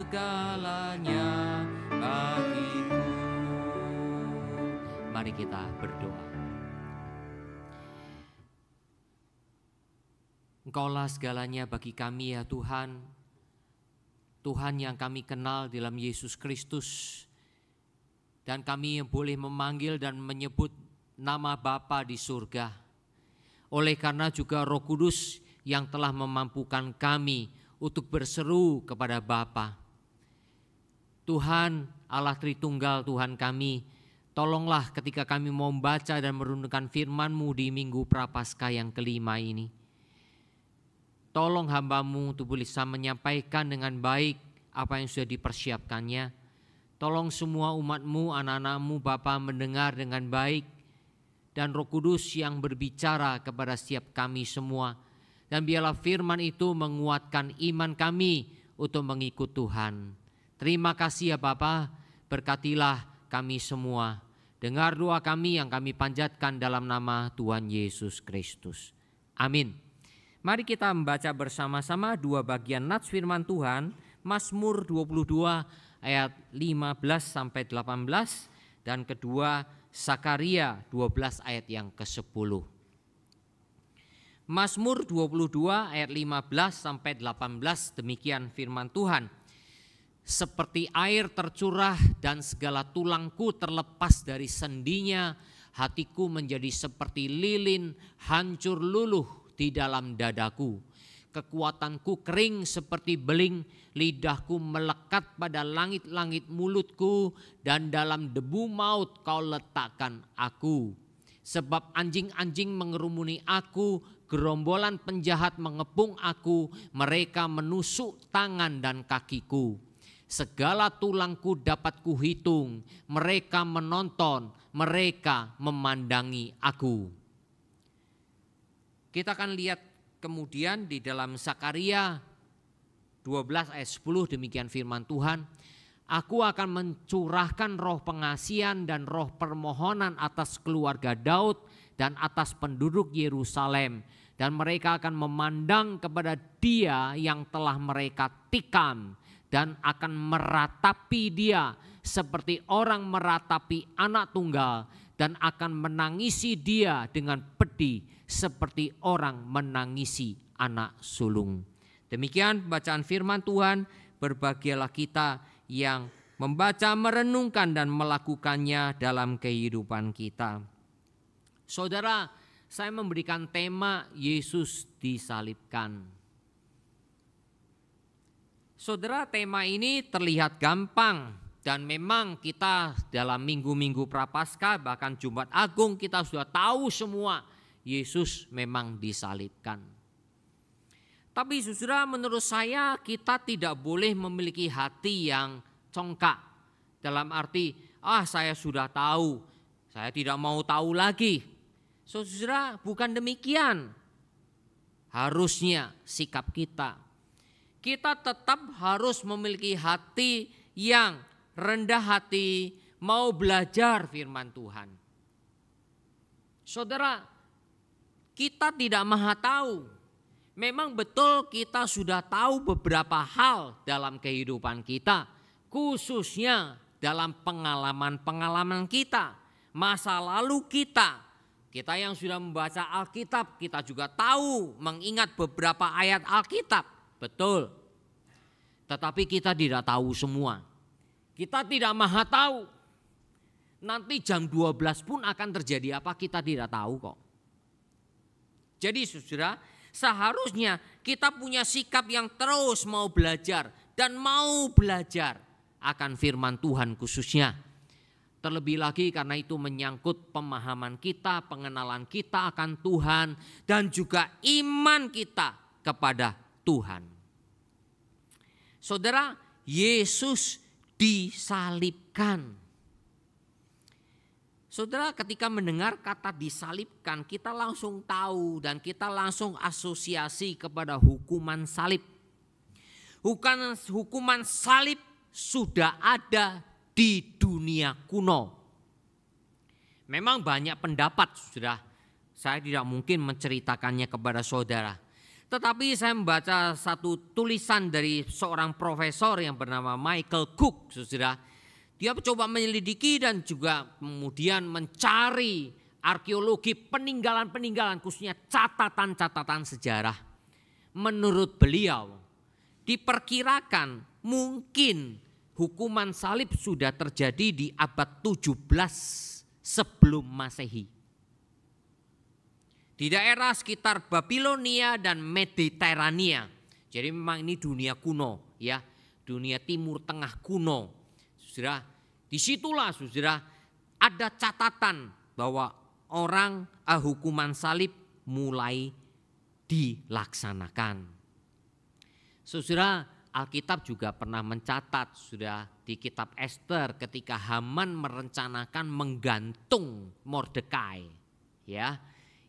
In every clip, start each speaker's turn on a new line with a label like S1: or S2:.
S1: segalanya bagiku. Mari kita berdoa. Engkaulah segalanya bagi kami ya Tuhan. Tuhan yang kami kenal dalam Yesus Kristus. Dan kami yang boleh memanggil dan menyebut nama Bapa di surga. Oleh karena juga Roh Kudus yang telah memampukan kami untuk berseru kepada Bapa. Tuhan Allah Tritunggal, Tuhan kami, tolonglah ketika kami mau membaca dan merenungkan firman-Mu di Minggu Prapaskah yang kelima ini. Tolong hamba-Mu untuk bisa menyampaikan dengan baik apa yang sudah dipersiapkannya. Tolong semua umat-Mu, anak-anak-Mu, Bapa mendengar dengan baik. Dan Roh Kudus yang berbicara kepada setiap kami semua. Dan biarlah firman itu menguatkan iman kami untuk mengikut Tuhan. Terima kasih ya Bapa, berkatilah kami semua. Dengar doa kami yang kami panjatkan dalam nama Tuhan Yesus Kristus. Amin. Mari kita membaca bersama-sama dua bagian nats firman Tuhan, Mazmur 22 ayat 15 sampai 18 dan kedua Sakaria 12 ayat yang ke-10. Mazmur 22 ayat 15 sampai 18 demikian firman Tuhan. Seperti air tercurah dan segala tulangku terlepas dari sendinya, hatiku menjadi seperti lilin hancur luluh di dalam dadaku. Kekuatanku kering seperti beling, lidahku melekat pada langit-langit mulutku, dan dalam debu maut kau letakkan aku. Sebab anjing-anjing mengerumuni aku, gerombolan penjahat mengepung aku, mereka menusuk tangan dan kakiku. Segala tulangku dapat kuhitung, mereka menonton, mereka memandangi aku. Kita akan lihat kemudian di dalam Sakaria 12 ayat 10 demikian firman Tuhan. Aku akan mencurahkan roh pengasihan dan roh permohonan atas keluarga Daud dan atas penduduk Yerusalem. Dan mereka akan memandang kepada Dia yang telah mereka tikam dan akan meratapi Dia seperti orang meratapi anak tunggal dan akan menangisi Dia dengan pedih seperti orang menangisi anak sulung. Demikian bacaan firman Tuhan. Berbahagialah kita yang membaca, merenungkan dan melakukannya dalam kehidupan kita. Saudara, saya memberikan tema Yesus disalibkan. Saudara, tema ini terlihat gampang dan memang kita dalam minggu-minggu Prapaskah bahkan Jumat Agung kita sudah tahu semua Yesus memang disalibkan. Tapi saudara, menurut saya kita tidak boleh memiliki hati yang congkak. Dalam arti, saya sudah tahu, saya tidak mau tahu lagi. Saudara, bukan demikian. Harusnya sikap kita. Kita tetap harus memiliki hati yang rendah hati, mau belajar firman Tuhan. Saudara, kita tidak maha tahu. Memang betul kita sudah tahu beberapa hal dalam kehidupan kita. Khususnya dalam pengalaman-pengalaman kita. Masa lalu kita. Kita yang sudah membaca Alkitab, kita juga tahu mengingat beberapa ayat Alkitab. Betul. Tetapi kita tidak tahu semua. Kita tidak maha tahu. Nanti jam 12 pun akan terjadi apa kita tidak tahu kok. Jadi saudara, seharusnya kita punya sikap yang terus mau belajar dan mau belajar akan firman Tuhan khususnya. Terlebih lagi karena itu menyangkut pemahaman kita, pengenalan kita akan Tuhan dan juga iman kita kepada Tuhan. Saudara, Yesus disalibkan. Saudara, ketika mendengar kata disalibkan, kita langsung tahu dan kita langsung asosiasi kepada hukuman salib. Hukuman salib sudah ada di dunia kuno. Memang banyak pendapat, saudara. Saya tidak mungkin menceritakannya kepada saudara. Tetapi saya membaca satu tulisan dari seorang profesor yang bernama Michael Cook, saudara. Dia coba menyelidiki dan juga kemudian mencari arkeologi peninggalan-peninggalan, khususnya catatan-catatan sejarah. Menurut beliau, diperkirakan mungkin hukuman salib sudah terjadi di abad 17 sebelum Masehi. Di daerah sekitar Babilonia dan Mediterania. Jadi memang ini dunia kuno, ya, dunia Timur Tengah kuno. Saudara, disitulah saudara ada catatan bahwa hukuman salib mulai dilaksanakan. Saudara, Alkitab juga pernah mencatat sudah di kitab Ester ketika Haman merencanakan menggantung Mordekai, ya.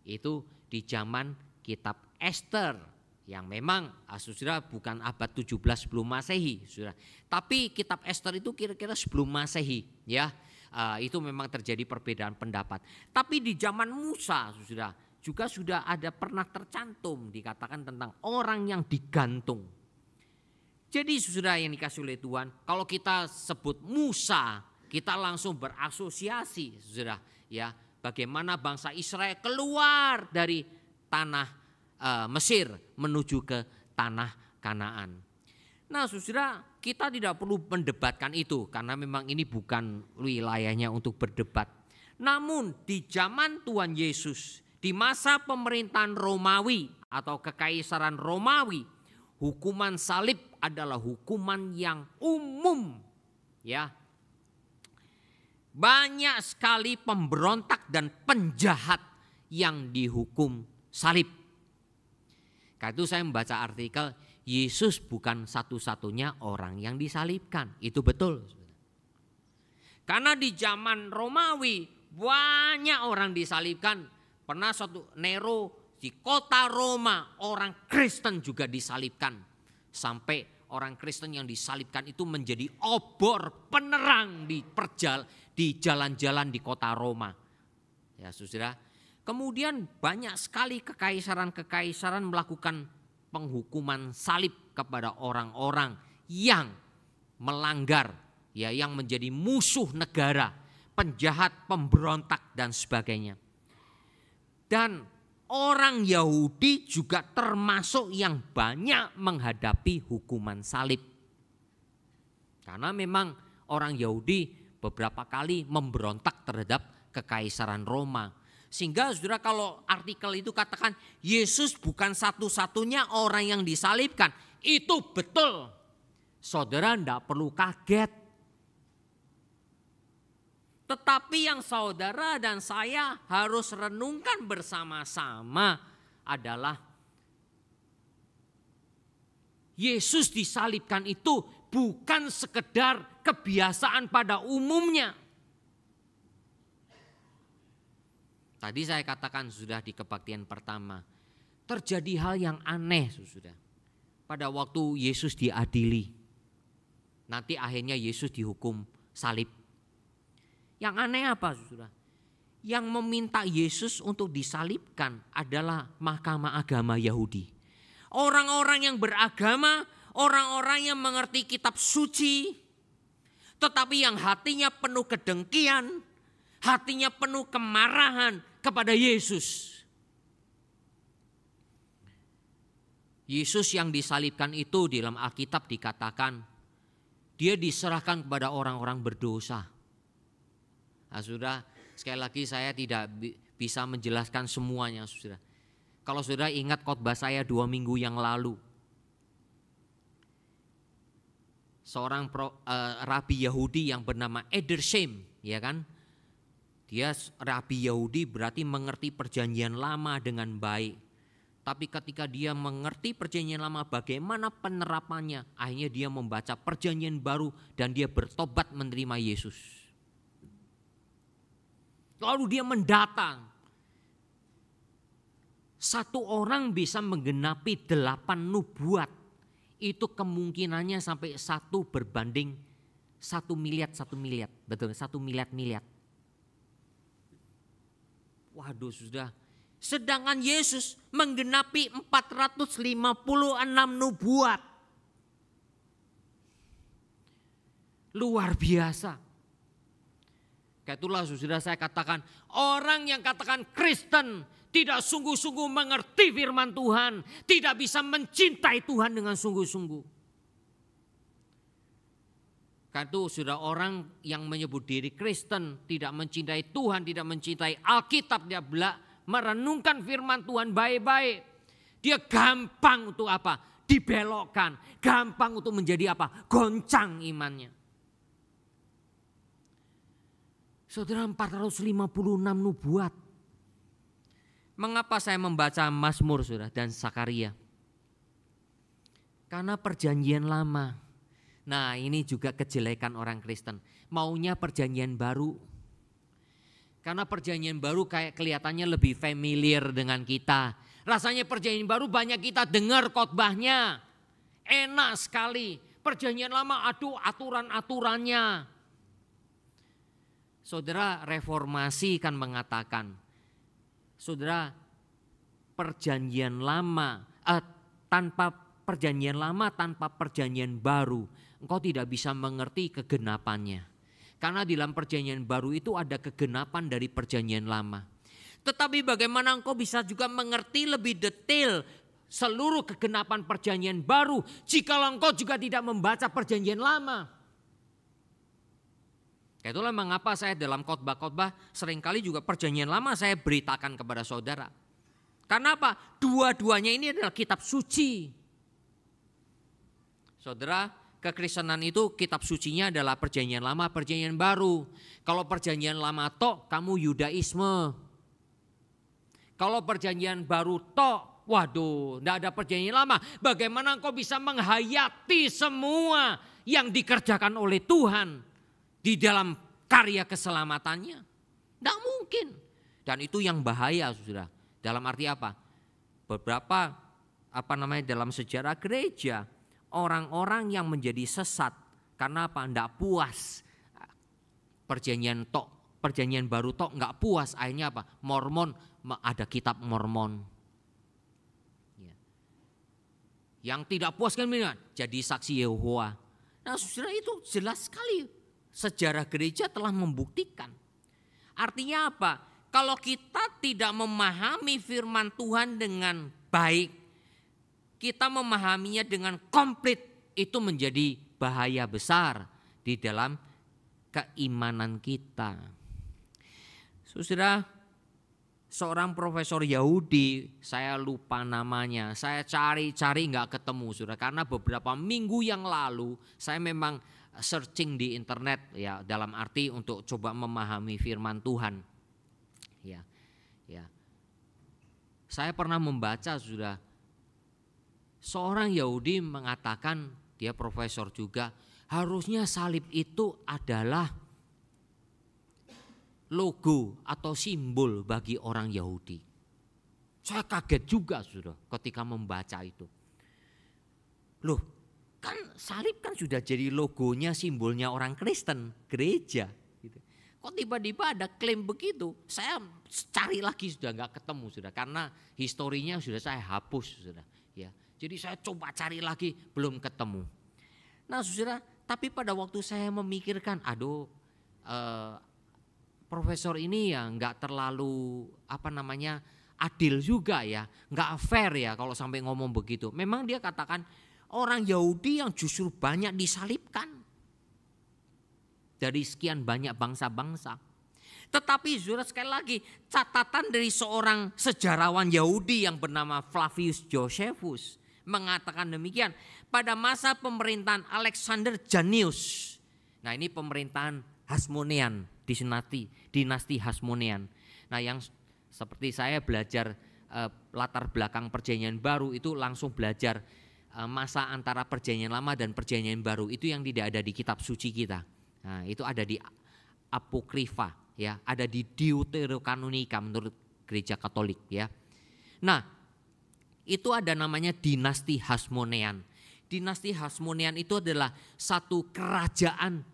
S1: Itu di zaman kitab Ester yang memang saudara bukan abad 17 sebelum Masehi, saudara. Tapi kitab Ester itu kira-kira sebelum Masehi, ya. Itu memang terjadi perbedaan pendapat. Tapi di zaman Musa, saudara, juga sudah ada pernah tercantum dikatakan tentang orang yang digantung. Jadi saudara yang dikasih oleh Tuhan, kalau kita sebut Musa, kita langsung berasosiasi, saudara, ya, bagaimana bangsa Israel keluar dari tanah Mesir menuju ke tanah Kanaan. Nah, saudara, kita tidak perlu mendebatkan itu karena memang ini bukan wilayahnya untuk berdebat. Namun di zaman Tuhan Yesus, di masa pemerintahan Romawi atau kekaisaran Romawi, hukuman salib adalah hukuman yang umum, ya. Banyak sekali pemberontak dan penjahat yang dihukum salib. Karena itu saya membaca artikel, Yesus bukan satu-satunya orang yang disalibkan. Itu betul. Karena di zaman Romawi banyak orang disalibkan. Pernah suatu Nero di kota Roma orang Kristen juga disalibkan. Sampai orang Kristen yang disalibkan itu menjadi obor penerang di jalan-jalan di kota Roma. Ya saudara. Kemudian banyak sekali kekaisaran-kekaisaran melakukan penghukuman salib kepada orang-orang yang melanggar, ya, yang menjadi musuh negara, penjahat, pemberontak dan sebagainya. Dan orang Yahudi juga termasuk yang banyak menghadapi hukuman salib. Karena memang orang Yahudi beberapa kali memberontak terhadap kekaisaran Roma. Sehingga saudara kalau artikel itu katakan Yesus bukan satu-satunya orang yang disalibkan. Itu betul. Saudara tidak perlu kaget. Tetapi yang saudara dan saya harus renungkan bersama-sama adalah Yesus disalibkan itu bukan sekedar kebiasaan pada umumnya. Tadi saya katakan sudah di kebaktian pertama, terjadi hal yang aneh sudah. Pada waktu Yesus diadili, nanti akhirnya Yesus dihukum salib. Yang aneh apa saudara? Yang meminta Yesus untuk disalibkan adalah mahkamah agama Yahudi. Orang-orang yang beragama, orang-orang yang mengerti kitab suci, tetapi yang hatinya penuh kedengkian, hatinya penuh kemarahan kepada Yesus. Yesus yang disalibkan itu di dalam Alkitab dikatakan dia diserahkan kepada orang-orang berdosa. Nah, saudara, sekali lagi saya tidak bisa menjelaskan semuanya, saudara. Kalau saudara ingat khotbah saya 2 minggu yang lalu, seorang rabi Yahudi yang bernama Edersheim, ya kan? Dia rabi Yahudi berarti mengerti perjanjian lama dengan baik. Tapi ketika dia mengerti perjanjian lama bagaimana penerapannya, akhirnya dia membaca perjanjian baru dan dia bertobat menerima Yesus. Lalu dia mendata. Satu orang bisa menggenapi 8 nubuat. Itu kemungkinannya sampai 1 berbanding 1 miliar. Betul, 1 miliar. Waduh sudah, Sedangkan Yesus menggenapi 456 nubuat. Luar biasa. Kayak itulah sudah saya katakan, orang yang katakan Kristen tidak sungguh-sungguh mengerti firman Tuhan, tidak bisa mencintai Tuhan dengan sungguh-sungguh. Karena itu sudah orang yang menyebut diri Kristen, tidak mencintai Tuhan, tidak mencintai Alkitab, dia merenungkan firman Tuhan baik-baik. Dia gampang untuk apa? Dibelokkan, gampang untuk menjadi apa? Goncang imannya. Saudara, 456 nubuat. Mengapa saya membaca Mazmur saudara dan Sakaria? Karena perjanjian lama. Nah, ini juga kejelekan orang Kristen. Maunya perjanjian baru. Karena perjanjian baru kayak kelihatannya lebih familiar dengan kita. Rasanya perjanjian baru banyak kita dengar khotbahnya. Enak sekali. Perjanjian lama aduh aturan-aturannya. Saudara, reformasi kan mengatakan, saudara, perjanjian lama tanpa perjanjian lama tanpa perjanjian baru, engkau tidak bisa mengerti kegenapannya. Karena di dalam perjanjian baru itu ada kegenapan dari perjanjian lama. Tetapi bagaimana engkau bisa juga mengerti lebih detail seluruh kegenapan perjanjian baru jika engkau juga tidak membaca perjanjian lama? Itulah mengapa saya dalam khotbah-khotbah seringkali juga perjanjian lama saya beritakan kepada saudara. Karena apa? Dua-duanya ini adalah kitab suci. Saudara, kekristenan itu kitab sucinya adalah perjanjian lama, perjanjian baru. Kalau perjanjian lama tok, kamu Yudaisme. Kalau perjanjian baru tok, waduh, tidak ada perjanjian lama. Bagaimana engkau bisa menghayati semua yang dikerjakan oleh Tuhan di dalam karya keselamatannya? Tidak mungkin. Dan itu yang bahaya saudara. Dalam arti apa? Beberapa dalam sejarah gereja, orang-orang yang menjadi sesat karena apa? Tidak puas perjanjian baru tok, nggak puas. Akhirnya apa? Mormon, ada kitab Mormon. Yang tidak puas kan jadi saksi Yehova. Nah saudara, itu jelas sekali. Sejarah gereja telah membuktikan. Artinya apa? Kalau kita tidak memahami firman Tuhan dengan baik, kita memahaminya dengan komplit, itu menjadi bahaya besar di dalam keimanan kita. Saudara, seorang profesor Yahudi, saya lupa namanya, saya cari-cari nggak ketemu saudara, karena beberapa minggu yang lalu saya memang searching di internet ya, dalam arti untuk coba memahami firman Tuhan. Ya. Saya pernah membaca sudah seorang Yahudi mengatakan, dia profesor juga, harusnya salib itu adalah logo atau simbol bagi orang Yahudi. Saya kaget juga sudah ketika membaca itu. Loh, kan salib kan sudah jadi logonya, simbolnya orang Kristen, gereja. Gitu. Kok tiba-tiba ada klaim begitu? Saya cari lagi sudah nggak ketemu sudah, karena historinya sudah saya hapus sudah. Ya, jadi saya coba cari lagi belum ketemu. Nah, saudara, tapi pada waktu saya memikirkan, profesor ini ya nggak terlalu adil juga ya, nggak fair ya kalau sampai ngomong begitu. Memang dia katakan orang Yahudi yang justru banyak disalibkan dari sekian banyak bangsa-bangsa. Tetapi saudara, sekali lagi catatan dari seorang sejarawan Yahudi yang bernama Flavius Josephus mengatakan demikian. Pada masa pemerintahan Alexander Janneus, nah ini pemerintahan Hasmonean, dinasti Hasmonean. Nah yang seperti saya belajar latar belakang perjanjian baru itu langsung belajar masa antara perjanjian lama dan perjanjian baru itu yang tidak ada di kitab suci kita. Nah, itu ada di Apokrifa ya, ada di Deuterokanonika menurut gereja Katolik ya. Nah, itu ada namanya dinasti Hasmonean. Dinasti Hasmonean itu adalah satu kerajaan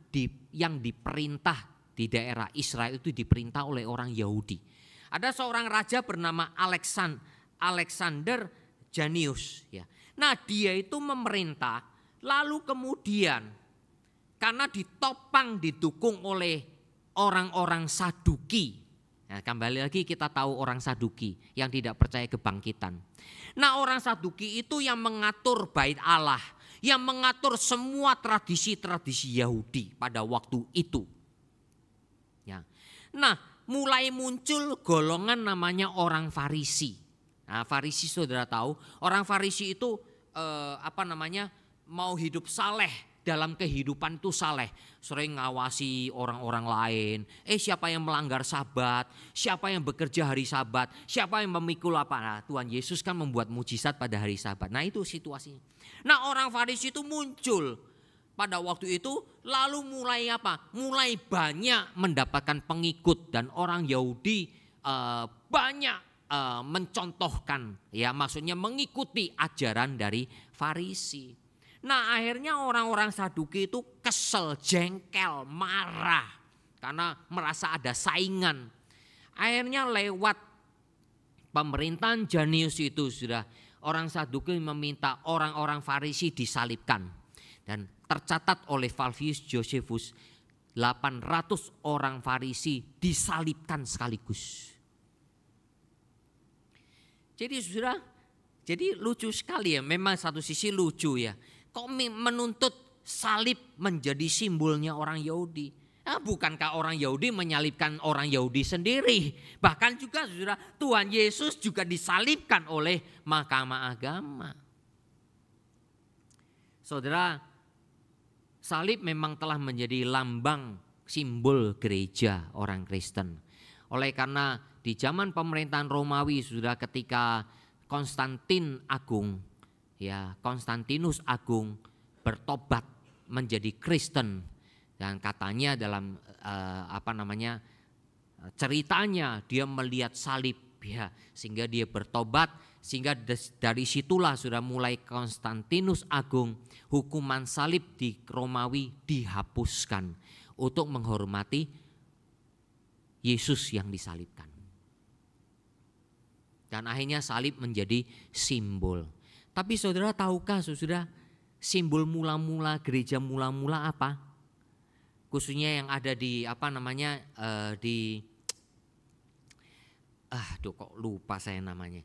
S1: yang diperintah di daerah Israel, itu diperintah oleh orang Yahudi. Ada seorang raja bernama Alexander Janius. Ya. Nah dia itu memerintah, lalu kemudian karena ditopang didukung oleh orang-orang Saduki. Nah, kembali lagi kita tahu orang Saduki yang tidak percaya kebangkitan. Nah orang Saduki itu yang mengatur bait Allah, yang mengatur semua tradisi-tradisi Yahudi pada waktu itu. Ya. Nah mulai muncul golongan namanya orang Farisi. Nah Farisi saudara tahu, orang Farisi itu mau hidup saleh. Dalam kehidupan itu saleh, sering ngawasi orang-orang lain. Siapa yang melanggar Sabat, siapa yang bekerja hari Sabat, siapa yang memikul apa. Nah, Tuhan Yesus kan membuat mujizat pada hari Sabat. Nah itu situasinya. Nah orang Farisi itu muncul pada waktu itu, lalu mulai apa? Mulai banyak mendapatkan pengikut dan orang Yahudi banyak mencontohkan, ya maksudnya mengikuti ajaran dari Farisi. Nah akhirnya orang-orang Saduki itu kesel, jengkel, marah karena merasa ada saingan. Akhirnya lewat pemerintahan Janius itu sudah orang Saduki meminta orang-orang Farisi disalibkan. Dan tercatat oleh Flavius Josephus 800 orang Farisi disalibkan sekaligus. Jadi saudara, jadi lucu sekali ya, memang satu sisi lucu ya. Kok menuntut salib menjadi simbolnya orang Yahudi? Bukankah orang Yahudi menyalibkan orang Yahudi sendiri? Bahkan juga saudara, Tuhan Yesus juga disalibkan oleh mahkamah agama. Saudara, salib memang telah menjadi lambang simbol gereja orang Kristen. Oleh karena di zaman pemerintahan Romawi sudah ketika Konstantinus Agung bertobat menjadi Kristen dan katanya dalam ceritanya dia melihat salib ya sehingga dia bertobat, sehingga dari situlah sudah mulai Konstantinus Agung hukuman salib di Romawi dihapuskan untuk menghormati Yesus yang disalibkan. Dan akhirnya salib menjadi simbol. Tapi saudara tahukah saudara simbol mula-mula gereja mula-mula apa? Khususnya yang ada di kok lupa saya namanya.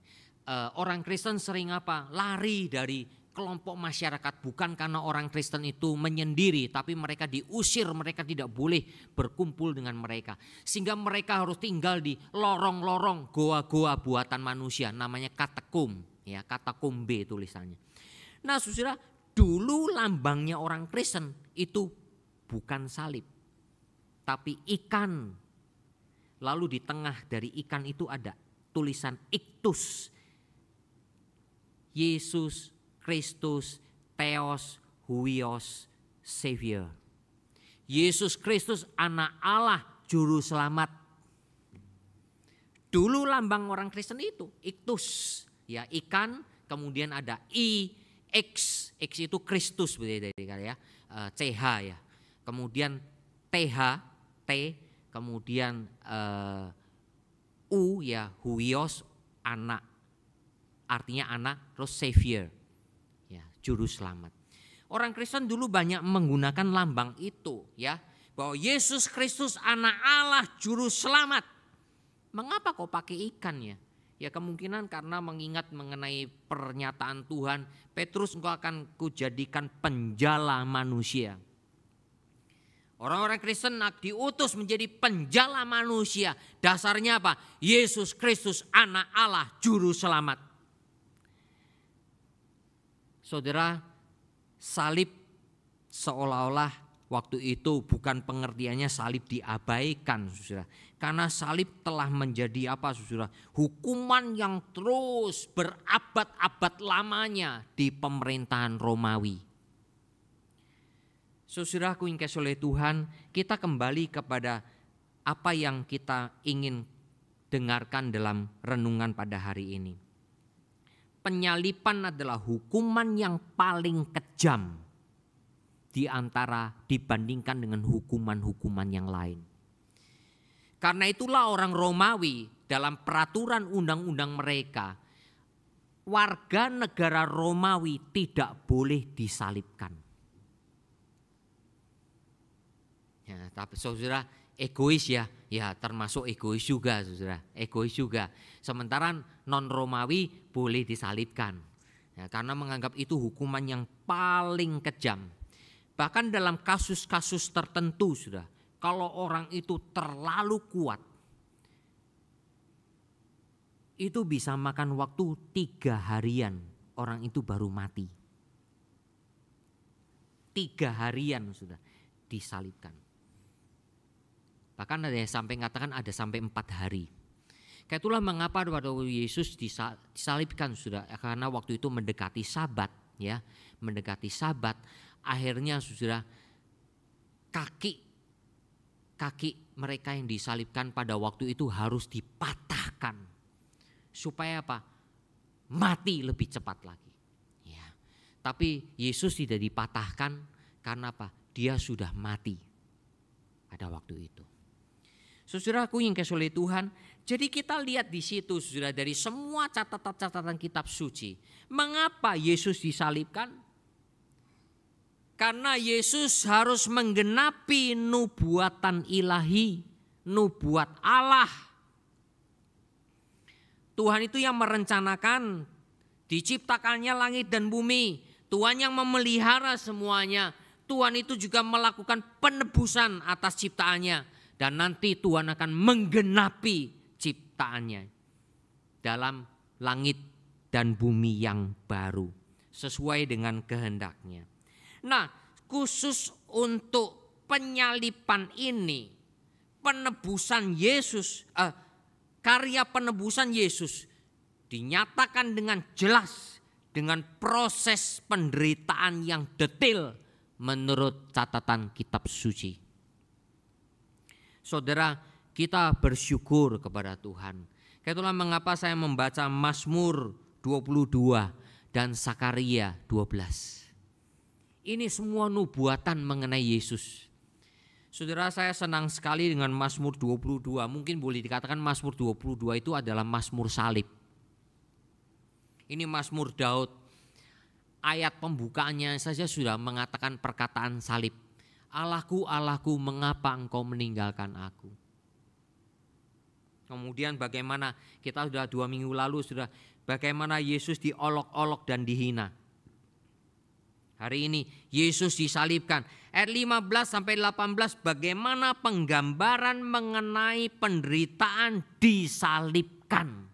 S1: Orang Kristen sering lari dari kelompok masyarakat, bukan karena orang Kristen itu menyendiri, tapi mereka diusir, mereka tidak boleh berkumpul dengan mereka. Sehingga mereka harus tinggal di lorong-lorong goa-goa buatan manusia, namanya katakum, ya katakombe tulisannya. Nah saudara, dulu lambangnya orang Kristen itu bukan salib, tapi ikan. Lalu di tengah dari ikan itu ada tulisan iktus, Yesus Kristus, Theos, Huios, Savior. Yesus Kristus anak Allah, juru selamat. Dulu lambang orang Kristen itu iktus, ya ikan, kemudian ada X itu Kristus ya, CH ya. Kemudian TH, T, kemudian U ya, Huios, anak. Artinya anak, terus Savior. Juru selamat. Orang Kristen dulu banyak menggunakan lambang itu ya, bahwa Yesus Kristus anak Allah juru selamat. Mengapa kok pakai ikan ya? Ya kemungkinan karena mengingat mengenai pernyataan Tuhan, Petrus engkau akan kujadikan penjala manusia. Orang-orang Kristen diutus menjadi penjala manusia. Dasarnya apa? Yesus Kristus anak Allah juru selamat. Saudara, salib seolah-olah waktu itu bukan pengertiannya salib diabaikan, saudara. Karena salib telah menjadi saudara? Hukuman yang terus berabad-abad lamanya di pemerintahan Romawi. Saudaraku yang dikasihi oleh Tuhan, kita kembali kepada apa yang kita ingin dengarkan dalam renungan pada hari ini. Penyaliban adalah hukuman yang paling kejam dibandingkan dengan hukuman-hukuman yang lain. Karena itulah orang Romawi dalam peraturan undang-undang mereka, warga negara Romawi tidak boleh disalibkan. Ya, tapi saudara, egois ya termasuk egois juga saudara, egois juga. Sementara non Romawi boleh disalibkan, ya, karena menganggap itu hukuman yang paling kejam. Bahkan dalam kasus-kasus tertentu sudah, kalau orang itu terlalu kuat, itu bisa makan waktu 3 harian orang itu baru mati. 3 harian sudah disalibkan. Bahkan ada yang sampai mengatakan ada sampai 4 hari. Kayak itulah mengapa waktu Yesus disalibkan sudah, karena waktu itu mendekati Sabat, ya, mendekati Sabat. Akhirnya sudah kaki mereka yang disalibkan pada waktu itu harus dipatahkan. Supaya apa? Mati lebih cepat lagi. Ya. Tapi Yesus tidak dipatahkan karena apa? Dia sudah mati pada waktu itu. Saudaraku yang kasih oleh Tuhan, jadi kita lihat di situ saudara, dari semua catatan-catatan kitab suci, mengapa Yesus disalibkan? Karena Yesus harus menggenapi nubuatan ilahi, nubuat Allah. Tuhan itu yang merencanakan diciptakannya langit dan bumi. Tuhan yang memelihara semuanya. Tuhan itu juga melakukan penebusan atas ciptaannya. Dan nanti Tuhan akan menggenapi ciptaannya dalam langit dan bumi yang baru. Sesuai dengan kehendaknya. Nah, khusus untuk penyaliban ini, penebusan Yesus, karya penebusan Yesus dinyatakan dengan jelas dengan proses penderitaan yang detail menurut catatan kitab suci. Saudara, kita bersyukur kepada Tuhan. Itulah mengapa saya membaca Mazmur 22 dan Sakaria 12. Ini semua nubuatan mengenai Yesus. Saudara, saya senang sekali dengan Mazmur 22. Mungkin boleh dikatakan Mazmur 22 itu adalah Mazmur salib. Ini Mazmur Daud. Ayat pembukaannya saja sudah mengatakan perkataan salib. Allahku, Allahku, mengapa engkau meninggalkan aku? Kemudian bagaimana, kita sudah 2 minggu lalu sudah, bagaimana Yesus diolok-olok dan dihina. Hari ini Yesus disalibkan. Ayat 15 sampai 18 bagaimana penggambaran mengenai penderitaan disalibkan.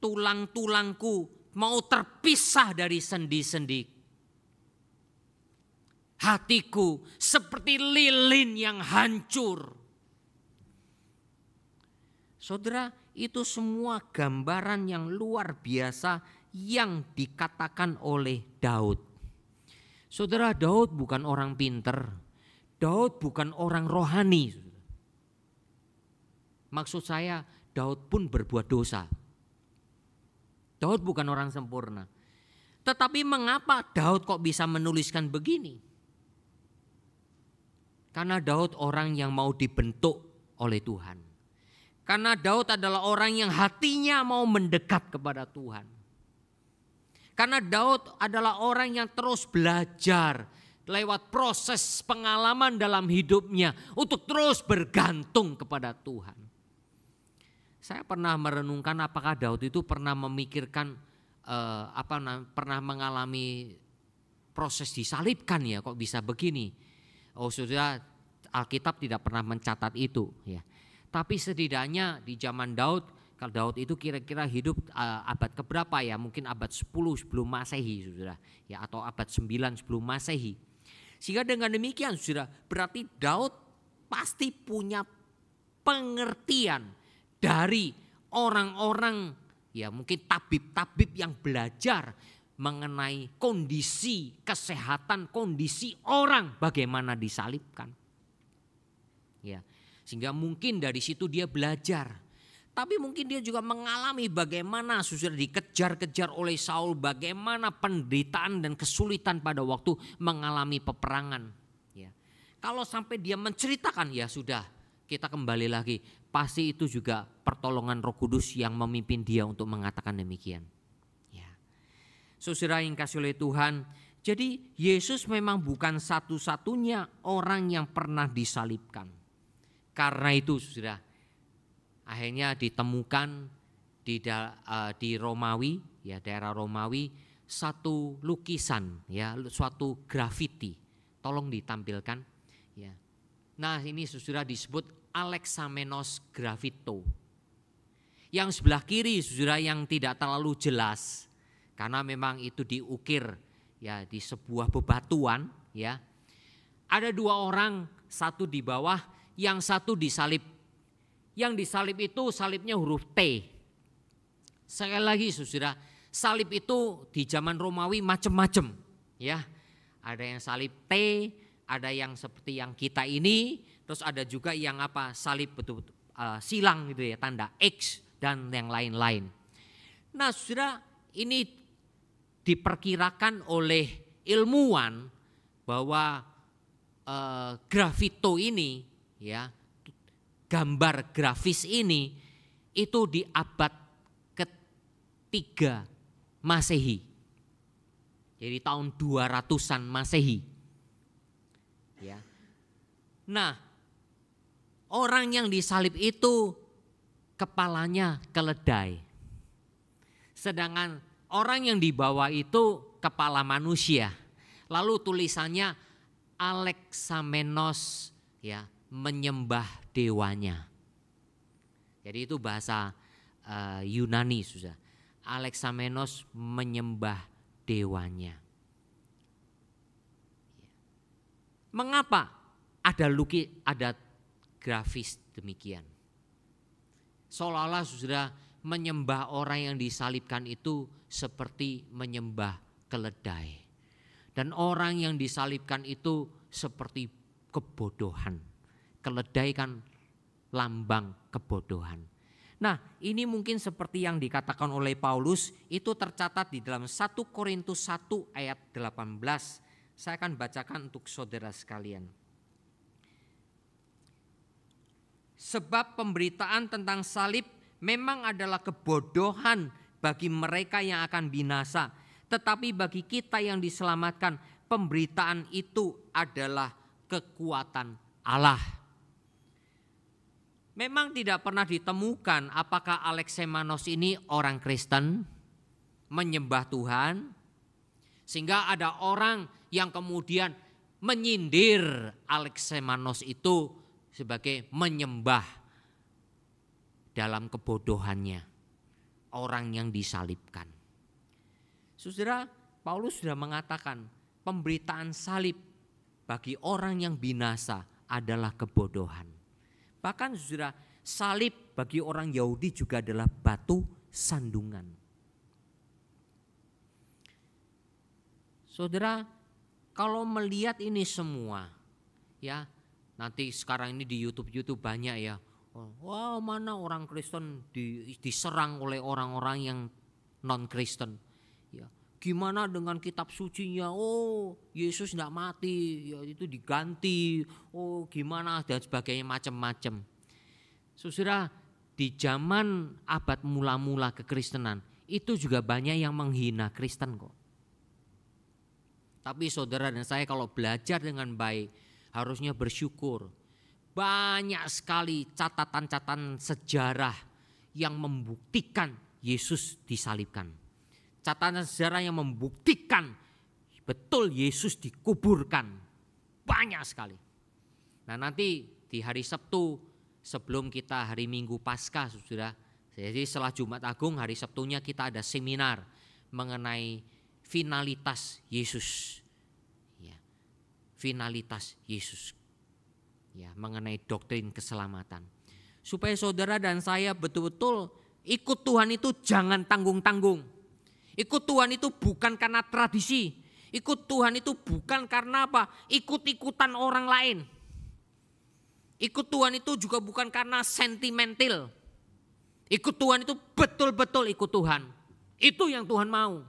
S1: Tulang-tulangku mau terpisah dari sendi-sendi. Hatiku seperti lilin yang hancur. Saudara, itu semua gambaran yang luar biasa yang dikatakan oleh Daud. Saudara, Daud bukan orang pinter. Daud bukan orang rohani. Maksud saya, Daud pun berbuat dosa. Daud bukan orang sempurna. Tetapi mengapa Daud kok bisa menuliskan begini? Karena Daud orang yang mau dibentuk oleh Tuhan. Karena Daud adalah orang yang hatinya mau mendekat kepada Tuhan. Karena Daud adalah orang yang terus belajar lewat proses pengalaman dalam hidupnya untuk terus bergantung kepada Tuhan. Saya pernah merenungkan apakah Daud itu pernah memikirkan pernah mengalami proses disalibkan ya, kok bisa begini. Oh sudah, Alkitab tidak pernah mencatat itu ya. Tapi setidaknya di zaman Daud, kalau Daud itu kira-kira hidup abad keberapa ya? Mungkin abad 10 sebelum Masehi sudah ya, atau abad 9 sebelum Masehi. Sehingga dengan demikian sudah berarti Daud pasti punya pengertian dari orang-orang ya, mungkin tabib-tabib yang belajar mengenai kondisi kesehatan, kondisi orang bagaimana disalibkan. Ya, sehingga mungkin dari situ dia belajar. Tapi mungkin dia juga mengalami bagaimana sudah dikejar-kejar oleh Saul, bagaimana penderitaan dan kesulitan pada waktu mengalami peperangan. Ya. Kalau sampai dia menceritakan, ya sudah, kita kembali lagi. Pasti itu juga pertolongan Roh Kudus yang memimpin dia untuk mengatakan demikian. Ya. Saudara yang kasih oleh Tuhan, jadi Yesus memang bukan satu-satunya orang yang pernah disalibkan. Karena itu saudara, akhirnya ditemukan di Romawi, ya daerah Romawi, satu lukisan, ya suatu grafiti. Tolong ditampilkan. Ya. Nah ini saudara disebut Alexamenos Graffito. Yang sebelah kiri saudara yang tidak terlalu jelas, karena memang itu diukir ya di sebuah bebatuan, ya. Ada dua orang, satu di bawah, yang satu disalib. Yang disalib itu salibnya huruf T. Sekali lagi saudara, salib itu di zaman Romawi macam-macam, ya. Ada yang salib T, ada yang seperti yang kita ini, terus ada juga yang salib betul-betul silang gitu ya, tanda X dan yang lain-lain. Nah, saudara, ini diperkirakan oleh ilmuwan bahwa grafito ini, ya, gambar grafis ini itu di abad ke-3 Masehi. Jadi tahun 200-an Masehi. Ya. Nah, orang yang disalib itu kepalanya keledai. Sedangkan orang yang dibawa itu kepala manusia. Lalu tulisannya Alexamenos, ya, menyembah dewanya. Jadi itu bahasa Yunani, sudah. Alexamenos menyembah dewanya. Mengapa ada grafis demikian? Seolah-olah saudara menyembah orang yang disalibkan itu seperti menyembah keledai. Dan orang yang disalibkan itu seperti kebodohan. Keledai kan lambang kebodohan. Nah, ini mungkin seperti yang dikatakan oleh Paulus, itu tercatat di dalam 1 Korintus 1 ayat 18. Saya akan bacakan untuk saudara sekalian. Sebab pemberitaan tentang salib memang adalah kebodohan bagi mereka yang akan binasa. Tetapi bagi kita yang diselamatkan, pemberitaan itu adalah kekuatan Allah. Memang tidak pernah ditemukan apakah Alexamenos ini orang Kristen, menyembah Tuhan, sehingga ada orang yang kemudian menyindir Alexamenos itu sebagai menyembah dalam kebodohannya orang yang disalibkan. Saudara, Paulus sudah mengatakan pemberitaan salib bagi orang yang binasa adalah kebodohan. Bahkan saudara, salib bagi orang Yahudi juga adalah batu sandungan. Saudara, kalau melihat ini semua, ya, nanti sekarang ini di YouTube banyak ya. Wah, mana orang Kristen diserang oleh orang-orang yang non-Kristen. Ya, gimana dengan kitab sucinya? Oh, Yesus tidak mati, ya itu diganti. Oh, gimana dan sebagainya macam-macam. Saudara, di zaman abad mula-mula kekristenan itu juga banyak yang menghina Kristen kok. Tapi saudara dan saya kalau belajar dengan baik harusnya bersyukur. Banyak sekali catatan-catatan sejarah yang membuktikan Yesus disalibkan. Catatan sejarah yang membuktikan betul Yesus dikuburkan. Banyak sekali. Nah, nanti di hari Sabtu sebelum kita hari Minggu Paskah, saudara. Jadi setelah Jumat Agung, hari Sabtunya kita ada seminar mengenai finalitas Yesus. Ya, finalitas Yesus. Ya, mengenai doktrin keselamatan. Supaya saudara dan saya betul-betul ikut Tuhan itu jangan tanggung-tanggung. Ikut Tuhan itu bukan karena tradisi. Ikut Tuhan itu bukan karena apa? Ikut-ikutan orang lain. Ikut Tuhan itu juga bukan karena sentimental. Ikut Tuhan itu betul-betul ikut Tuhan. Itu yang Tuhan mau.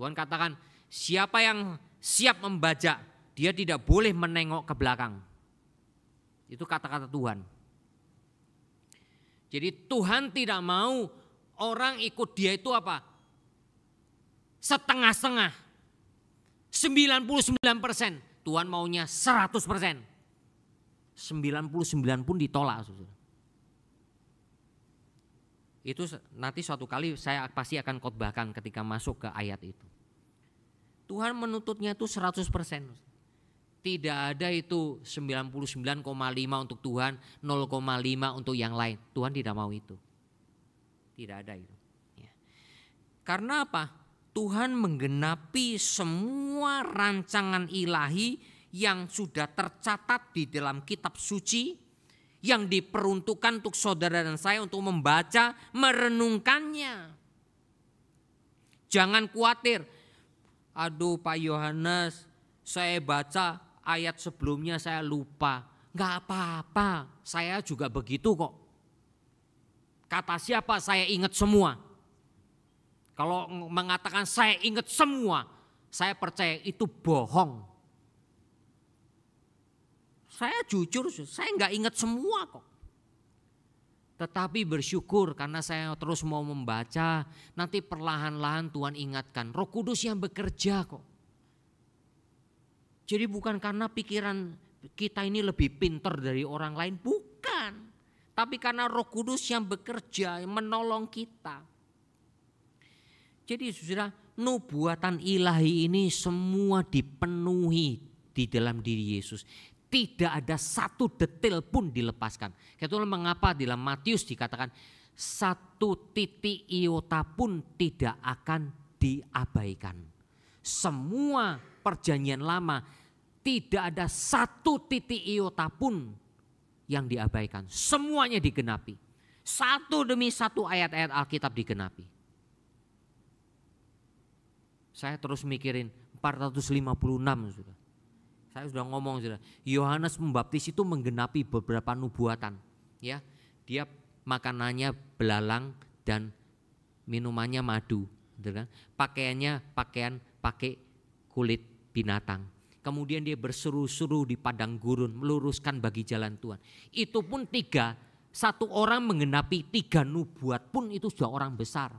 S1: Tuhan katakan, siapa yang siap membajak, Dia tidak boleh menengok ke belakang. Itu kata-kata Tuhan. Jadi Tuhan tidak mau orang ikut dia itu apa? Setengah-setengah. 99%. Tuhan maunya 100%. 99 pun ditolak. Itu nanti suatu kali saya pasti akan khotbahkan ketika masuk ke ayat itu. Tuhan menuntutnya itu 100%. Tidak ada itu 99,5 untuk Tuhan, 0,5 untuk yang lain. Tuhan tidak mau itu. Tidak ada itu. Ya. Karena apa? Tuhan menggenapi semua rancangan ilahi yang sudah tercatat di dalam kitab suci, yang diperuntukkan untuk saudara dan saya untuk membaca, merenungkannya. Jangan khawatir. Aduh Pak Yohanes, saya baca ayat sebelumnya saya lupa. Enggak apa-apa, saya juga begitu kok. Kata siapa saya ingat semua. Kalau mengatakan saya ingat semua, saya percaya itu bohong. Saya jujur, saya enggak ingat semua kok. Tetapi bersyukur karena saya terus mau membaca, nanti perlahan-lahan Tuhan ingatkan. Roh Kudus yang bekerja kok. Jadi bukan karena pikiran kita ini lebih pintar dari orang lain, bukan. Tapi karena Roh Kudus yang bekerja, yang menolong kita. Jadi saudara, nubuatan ilahi ini semua dipenuhi di dalam diri Yesus. Tidak ada satu detail pun dilepaskan. Itulah mengapa di dalam Matius dikatakan satu titik iota pun tidak akan diabaikan. Semua perjanjian lama tidak ada satu titik iota pun yang diabaikan. Semuanya digenapi. Satu demi satu ayat-ayat Alkitab digenapi. Saya terus mikirin 456 sudah. Saya sudah ngomong sudah. Yohanes Pembaptis itu menggenapi beberapa nubuatan, ya. Dia makanannya belalang dan minumannya madu, gitu kan? Pakaiannya pakai kulit binatang. Kemudian dia berseru-seru di padang gurun, meluruskan bagi jalan Tuhan. Itu pun satu orang menggenapi 3 nubuat pun itu sudah orang besar.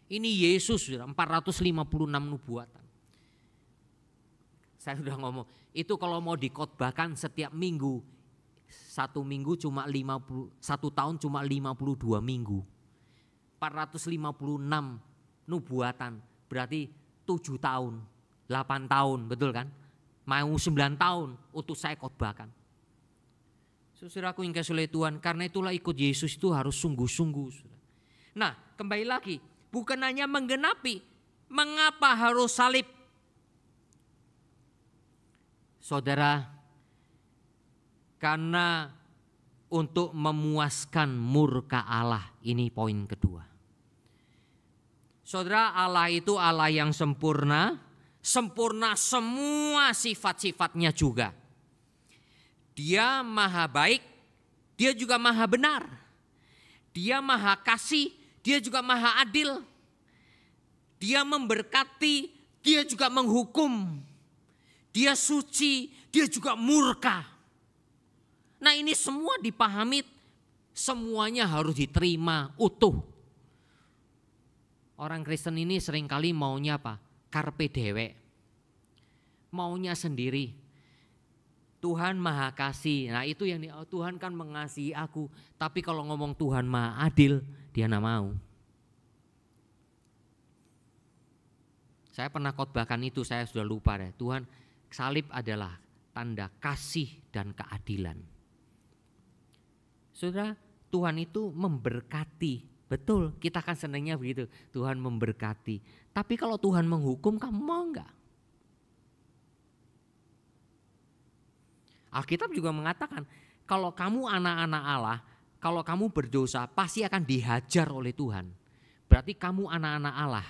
S1: Ini Yesus sudah 456 nubuatan. Saya sudah ngomong, itu kalau mau dikhotbahkan setiap minggu, satu tahun cuma 52 minggu. 456 nubuatan, berarti 7 tahun, 8 tahun, betul kan? Mau 9 tahun untuk saya khotbahkan. Saudaraku yang kasih oleh Tuhan, karena itulah ikut Yesus itu harus sungguh-sungguh. Nah, kembali lagi, bukan hanya menggenapi, mengapa harus salib? Saudara, karena untuk memuaskan murka Allah, ini poin kedua. Saudara, Allah itu Allah yang sempurna, sempurna semua sifat-sifatnya juga. Dia maha baik, dia juga maha benar. Dia maha kasih, dia juga maha adil. Dia memberkati, dia juga menghukum. Dia suci, dia juga murka. Nah ini semua dipahami, semuanya harus diterima utuh. Orang Kristen ini seringkali maunya apa? Carpe dewek. Maunya sendiri. Tuhan maha kasih, nah itu yang Tuhan kan mengasihi aku. Tapi kalau ngomong Tuhan maha adil, dia tidak mau. Saya pernah khotbahkan itu, saya sudah lupa deh. Tuhan, salib adalah tanda kasih dan keadilan. Saudara, Tuhan itu memberkati. Betul, kita kan senangnya begitu. Tuhan memberkati. Tapi kalau Tuhan menghukum, kamu mau enggak? Alkitab juga mengatakan, kalau kamu anak-anak Allah, kalau kamu berdosa, pasti akan dihajar oleh Tuhan. Berarti kamu anak-anak Allah.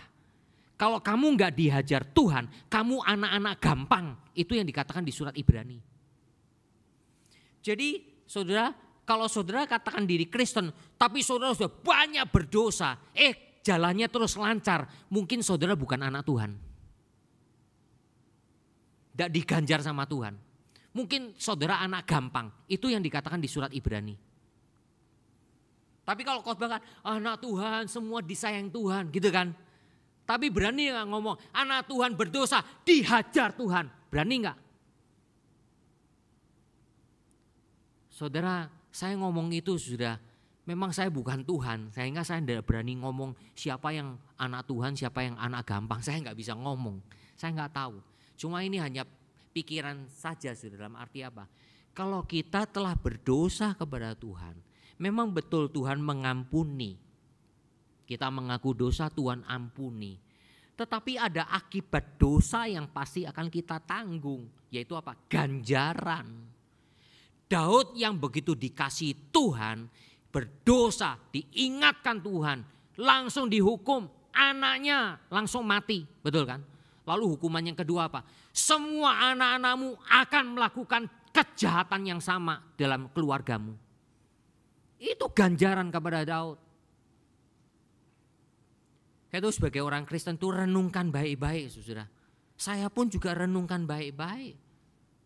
S1: Kalau kamu enggak dihajar Tuhan, kamu anak-anak gampang. Itu yang dikatakan di surat Ibrani. Jadi saudara, kalau saudara katakan diri Kristen, tapi saudara sudah banyak berdosa, jalannya terus lancar, mungkin saudara bukan anak Tuhan. tidak diganjar sama Tuhan. Mungkin saudara anak gampang, itu yang dikatakan di surat Ibrani. Tapi kalau khotbah kan anak Tuhan semua disayang Tuhan gitu kan. Tapi berani nggak ngomong anak Tuhan berdosa dihajar Tuhan, berani nggak? Saudara, saya ngomong itu sudah, memang saya bukan Tuhan, sehingga saya tidak berani ngomong siapa yang anak Tuhan, siapa yang anak gampang, saya nggak bisa ngomong, saya nggak tahu. Cuma ini hanya pikiran saja, saudara, dalam arti apa? Kalau kita telah berdosa kepada Tuhan, memang betul Tuhan mengampuni. Kita mengaku dosa, Tuhan ampuni. Tetapi ada akibat dosa yang pasti akan kita tanggung, yaitu apa? Ganjaran. Daud yang begitu dikasihi Tuhan, berdosa, diingatkan Tuhan, langsung dihukum, anaknya langsung mati, betul kan? Lalu hukuman yang kedua apa? Semua anak-anakmu akan melakukan kejahatan yang sama dalam keluargamu. Itu ganjaran kepada Daud. Itu sebagai orang Kristen itu renungkan baik-baik, saudara. Saya pun juga renungkan baik-baik.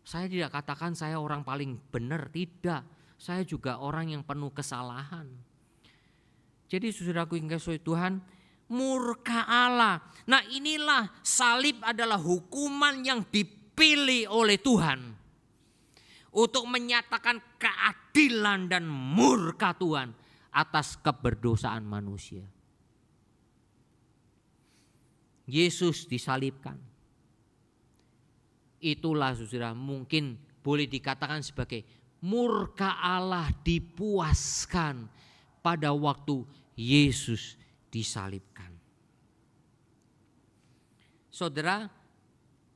S1: Saya tidak katakan saya orang paling benar, tidak. Saya juga orang yang penuh kesalahan. Jadi saudaraku yang kasih Tuhan, murka Allah. Nah inilah salib adalah hukuman yang dipilih oleh Tuhan. Untuk menyatakan keadilan dan murka Tuhan atas keberdosaan manusia. Yesus disalibkan. Itulah saudara mungkin boleh dikatakan sebagai murka Allah dipuaskan pada waktu Yesus disalibkan. Saudara,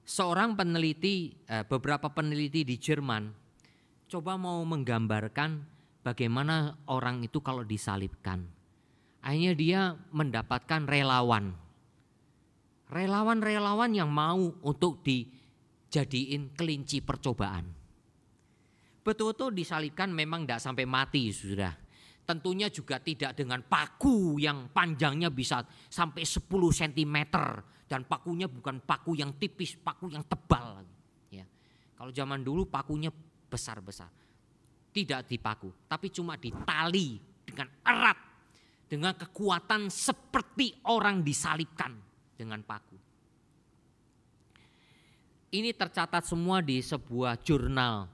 S1: seorang peneliti, beberapa peneliti di Jerman coba mau menggambarkan bagaimana orang itu kalau disalibkan. Akhirnya dia mendapatkan relawan. Relawan-relawan yang mau untuk dijadiin kelinci percobaan. Betul-betul disalibkan memang tidak sampai mati sudah. Tentunya juga tidak dengan paku yang panjangnya bisa sampai 10 cm. Dan pakunya bukan paku yang tipis, paku yang tebal. Ya. Kalau zaman dulu pakunya besar-besar. Tidak dipaku, tapi cuma ditali dengan erat. Dengan kekuatan seperti orang disalibkan dengan paku. Ini tercatat semua di sebuah jurnal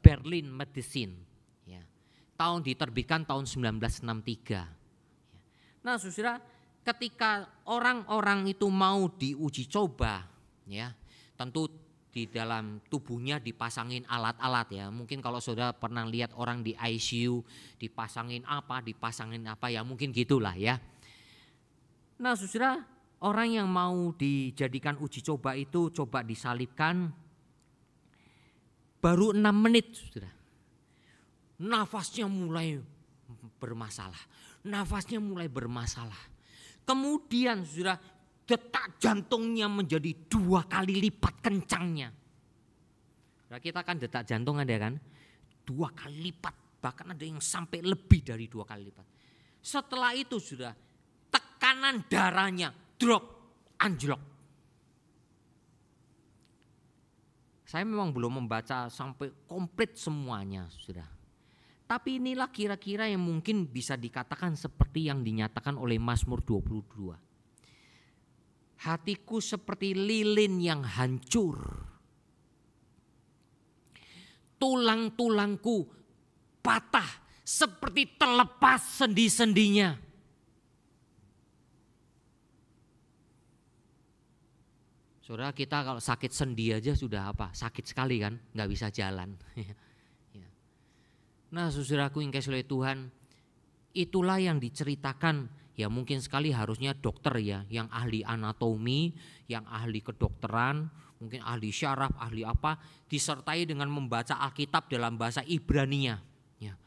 S1: Berlin Medicine. Ya. Diterbitkan tahun 1963. Nah saudara, ketika orang-orang itu mau diuji coba, ya tentu di dalam tubuhnya dipasangin alat-alat ya. Mungkin kalau saudara pernah lihat orang di ICU dipasangin apa ya mungkin gitulah ya. Nah saudara, orang yang mau dijadikan uji coba itu coba disalibkan baru 6 menit saudara. Nafasnya mulai bermasalah. Kemudian saudara, detak jantungnya menjadi 2 kali lipat kencangnya. Nah, kita kan detak jantung ada kan 2 kali lipat, bahkan ada yang sampai lebih dari 2 kali lipat. Setelah itu sudah tekanan darahnya drop, anjlok. Saya memang belum membaca sampai komplit semuanya sudah. Tapi inilah kira-kira yang mungkin bisa dikatakan seperti yang dinyatakan oleh Mazmur 22. Hatiku seperti lilin yang hancur. Tulang-tulangku patah seperti terlepas sendi-sendinya. Saudara, kita kalau sakit sendi aja sudah apa? Sakit sekali kan, nggak bisa jalan. Nah saudaraku yang kasih oleh Tuhan, itulah yang diceritakan. Ya mungkin sekali harusnya dokter ya, yang ahli anatomi, yang ahli kedokteran, mungkin ahli syaraf, ahli apa, disertai dengan membaca Alkitab dalam bahasa Ibrania. Ya.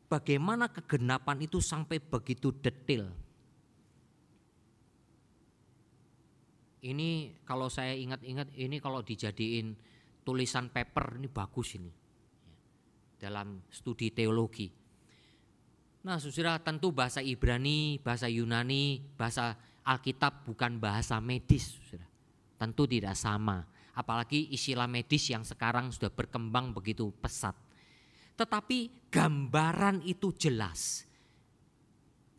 S1: Bagaimana kegenapan itu sampai begitu detail. Ini kalau saya ingat-ingat, ini kalau dijadiin tulisan paper ini bagus ini. Dalam studi teologi. Nah saudara, tentu bahasa Ibrani, bahasa Yunani, bahasa Alkitab bukan bahasa medis saudara. Tentu tidak sama. apalagi istilah medis yang sekarang sudah berkembang begitu pesat. Tetapi gambaran itu jelas.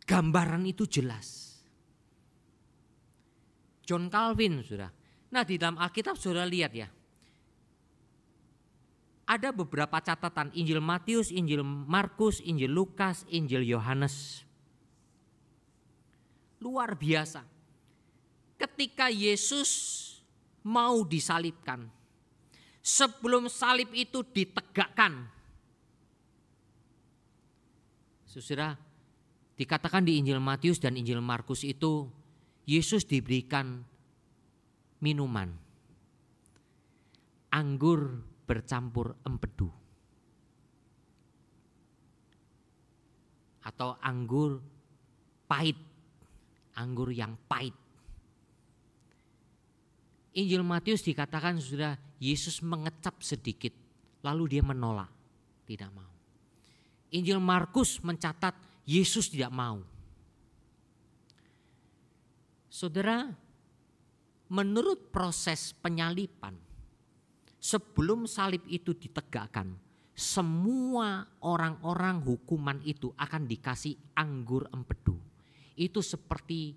S1: Gambaran itu jelas. John Calvin, saudara. Nah, di dalam Alkitab saudara lihat ya. Ada beberapa catatan Injil Matius, Injil Markus, Injil Lukas, Injil Yohanes. Luar biasa. Ketika Yesus mau disalibkan, sebelum salib itu ditegakkan, saudara, dikatakan di Injil Matius dan Injil Markus itu Yesus diberikan minuman anggur bercampur empedu atau anggur pahit, anggur yang pahit. Injil Matius dikatakan sudah Yesus mengecap sedikit lalu dia menolak, tidak mau. Injil Markus mencatat Yesus tidak mau. Saudara, menurut proses penyaliban, sebelum salib itu ditegakkan, semua orang-orang hukuman itu akan dikasih anggur empedu. Itu seperti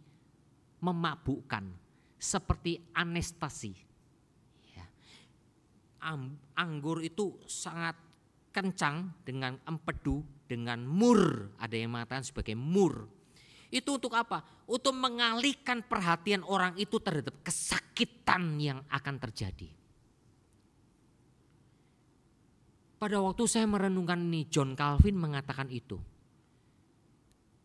S1: memabukkan, seperti anestesi. Ya. Anggur itu sangat kencang dengan empedu, dengan mur, ada yang mengatakan sebagai mur. Itu untuk apa? Untuk mengalihkan perhatian orang itu terhadap kesakitan yang akan terjadi. Pada waktu saya merenungkan ini, John Calvin mengatakan itu.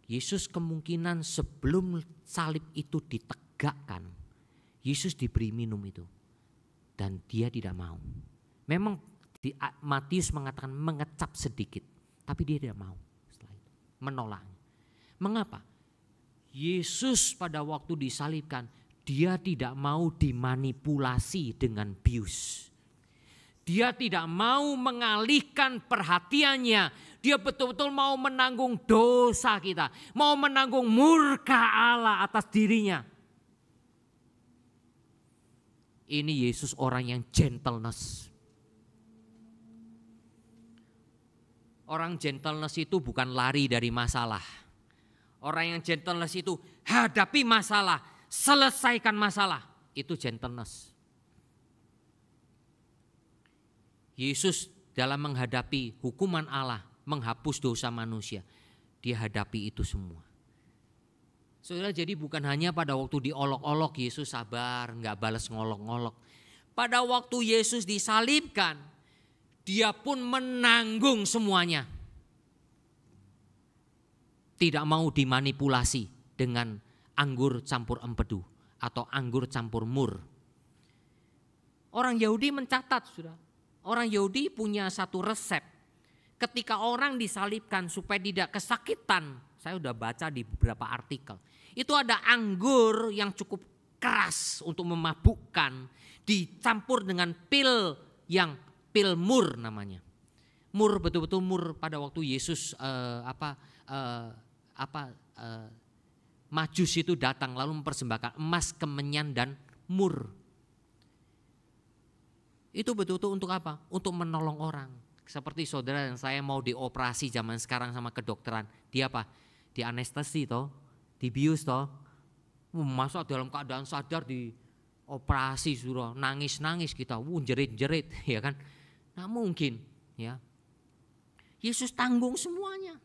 S1: Yesus kemungkinan sebelum salib itu ditegakkan, Yesus diberi minum itu. Dan dia tidak mau. Memang Matius mengatakan mengecap sedikit, tapi dia tidak mau setelah itu. Menolak. Mengapa? Yesus pada waktu disalibkan, dia tidak mau dimanipulasi dengan bius. Dia tidak mau mengalihkan perhatiannya. Dia betul-betul mau menanggung dosa kita. Mau menanggung murka Allah atas dirinya. Ini Yesus orang yang gentleness. Orang gentleness itu bukan lari dari masalah. Orang yang gentleness itu hadapi masalah, selesaikan masalah. Itu gentleness. Yesus dalam menghadapi hukuman Allah, menghapus dosa manusia, dia hadapi itu semua. Saudara, jadi bukan hanya pada waktu diolok-olok Yesus sabar, enggak balas ngolok-ngolok. Pada waktu Yesus disalibkan, dia pun menanggung semuanya. Tidak mau dimanipulasi dengan anggur campur empedu atau anggur campur mur. Orang Yahudi mencatat, sudah. Orang Yahudi punya satu resep. Ketika orang disalibkan supaya tidak kesakitan, saya sudah baca di beberapa artikel. Itu ada anggur yang cukup keras untuk memabukkan, dicampur dengan pil yang pil mur namanya. Mur, betul-betul mur pada waktu Yesus Majus itu datang lalu mempersembahkan emas, kemenyan dan mur. Itu betul-betul untuk apa? Untuk menolong orang. Seperti saudara dan saya mau dioperasi zaman sekarang sama kedokteran. Dia apa? Di anestesi toh, dibius toh. Masuk dalam keadaan sadar di operasi suruh nangis-nangis kita, jerit-jerit ya kan. Nah mungkin ya. Yesus tanggung semuanya.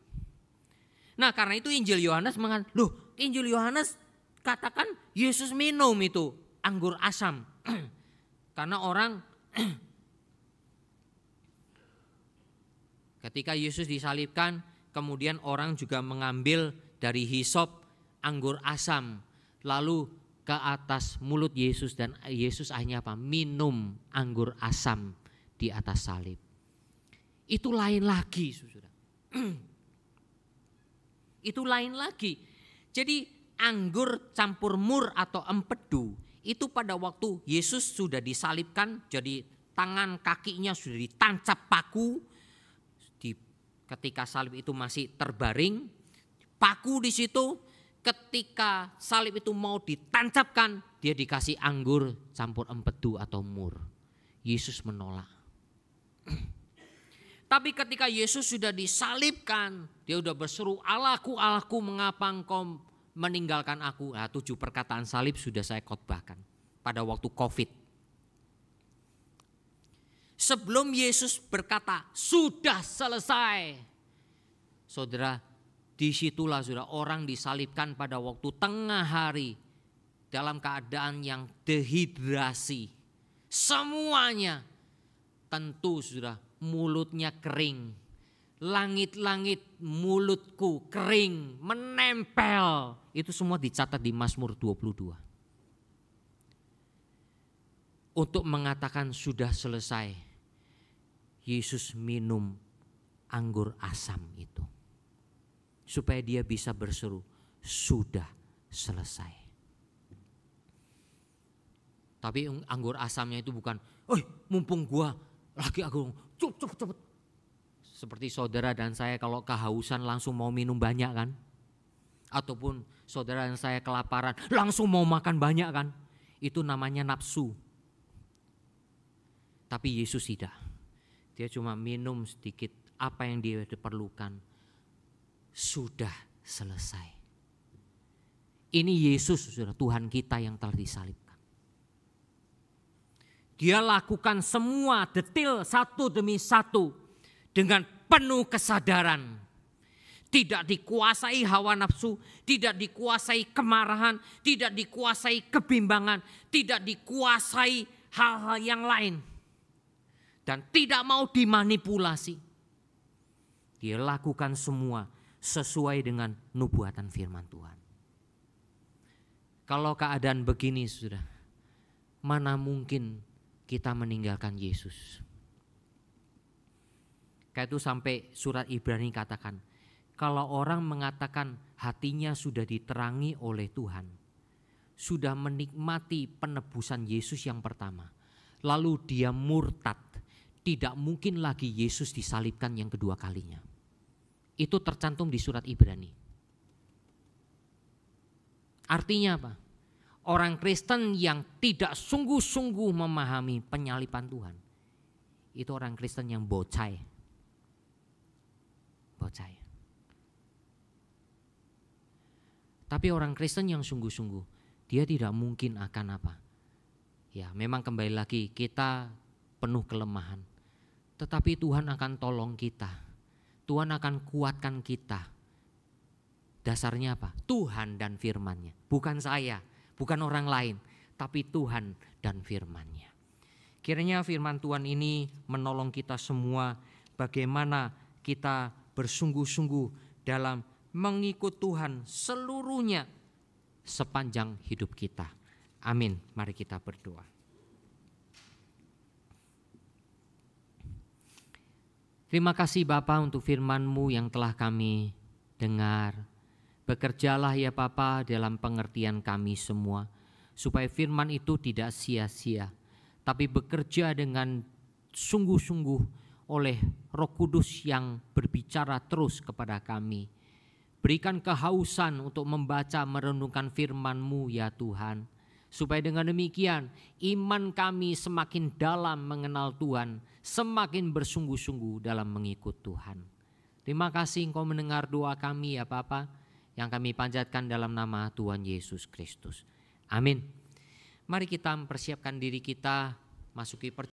S1: Nah karena itu Injil Yohanes mengatakan, loh Injil Yohanes katakan Yesus minum itu anggur asam. Karena orang ketika Yesus disalibkan, kemudian orang juga mengambil dari hisop anggur asam, lalu ke atas mulut Yesus dan Yesus akhirnya apa? Minum anggur asam di atas salib. Itu lain lagi, saudara. Itu lain lagi. Jadi anggur campur mur atau empedu itu pada waktu Yesus sudah disalibkan, jadi tangan kakinya sudah ditancap paku. Ketika salib itu masih terbaring, paku di situ. Ketika salib itu mau ditancapkan, dia dikasih anggur campur empedu atau mur. Yesus menolak. Tapi ketika Yesus sudah disalibkan, dia udah berseru, "Allahku, Allahku, mengapa engkau meninggalkan aku?" Nah, 7 perkataan salib sudah saya khotbahkan pada waktu COVID. Sebelum Yesus berkata, "Sudah selesai." Saudara, disitulah sudah orang disalibkan pada waktu tengah hari dalam keadaan yang dehidrasi. Semuanya tentu sudah mulutnya kering. Langit-langit mulutku kering, menempel. Itu semua dicatat di Mazmur 22. Untuk mengatakan sudah selesai, Yesus minum anggur asam itu. Supaya dia bisa berseru, sudah selesai. Tapi anggur asamnya itu bukan, mumpung gua lagi anggur, cepet. Seperti saudara dan saya kalau kehausan langsung mau minum banyak kan. Ataupun saudara dan saya kelaparan langsung mau makan banyak kan. Itu namanya nafsu. Tapi Yesus tidak. Dia cuma minum sedikit apa yang dia perlukan. Sudah selesai. Ini Yesus, saudara, Tuhan kita yang telah disalibkan. Dia lakukan semua detail satu demi satu dengan penuh kesadaran. Tidak dikuasai hawa nafsu, tidak dikuasai kemarahan, tidak dikuasai kebimbangan, tidak dikuasai hal-hal yang lain. Dan tidak mau dimanipulasi. Dia lakukan semua sesuai dengan nubuatan firman Tuhan. Kalau keadaan begini sudah, mana mungkin kita meninggalkan Yesus. Kayak itu sampai surat Ibrani katakan, kalau orang mengatakan hatinya sudah diterangi oleh Tuhan, sudah menikmati penebusan Yesus yang pertama, lalu dia murtad, tidak mungkin lagi Yesus disalibkan yang kedua kalinya. Itu tercantum di surat Ibrani. Artinya apa? Orang Kristen yang tidak sungguh-sungguh memahami penyaliban Tuhan, itu orang Kristen yang bocai. Tapi orang Kristen yang sungguh-sungguh, dia tidak mungkin akan apa? Ya, memang kembali lagi kita penuh kelemahan. Tetapi Tuhan akan tolong kita. Tuhan akan kuatkan kita. Dasarnya apa? Tuhan dan firman-Nya. Bukan saya, bukan orang lain, tapi Tuhan dan firman-Nya. Kiranya firman Tuhan ini menolong kita semua bagaimana kita bersungguh-sungguh dalam mengikut Tuhan seluruhnya sepanjang hidup kita. Amin. Mari kita berdoa. Terima kasih Bapa untuk firman-Mu yang telah kami dengar. Bekerjalah ya Bapa dalam pengertian kami semua, supaya firman itu tidak sia-sia, tapi bekerja dengan sungguh-sungguh oleh Roh Kudus yang berbicara terus kepada kami. Berikan kehausan untuk membaca merenungkan firman-Mu ya Tuhan, supaya dengan demikian iman kami semakin dalam mengenal Tuhan, semakin bersungguh-sungguh dalam mengikut Tuhan. Terima kasih Engkau mendengar doa kami ya Bapa, yang kami panjatkan dalam nama Tuhan Yesus Kristus. Amin. Mari kita mempersiapkan diri kita masuki perjalanan.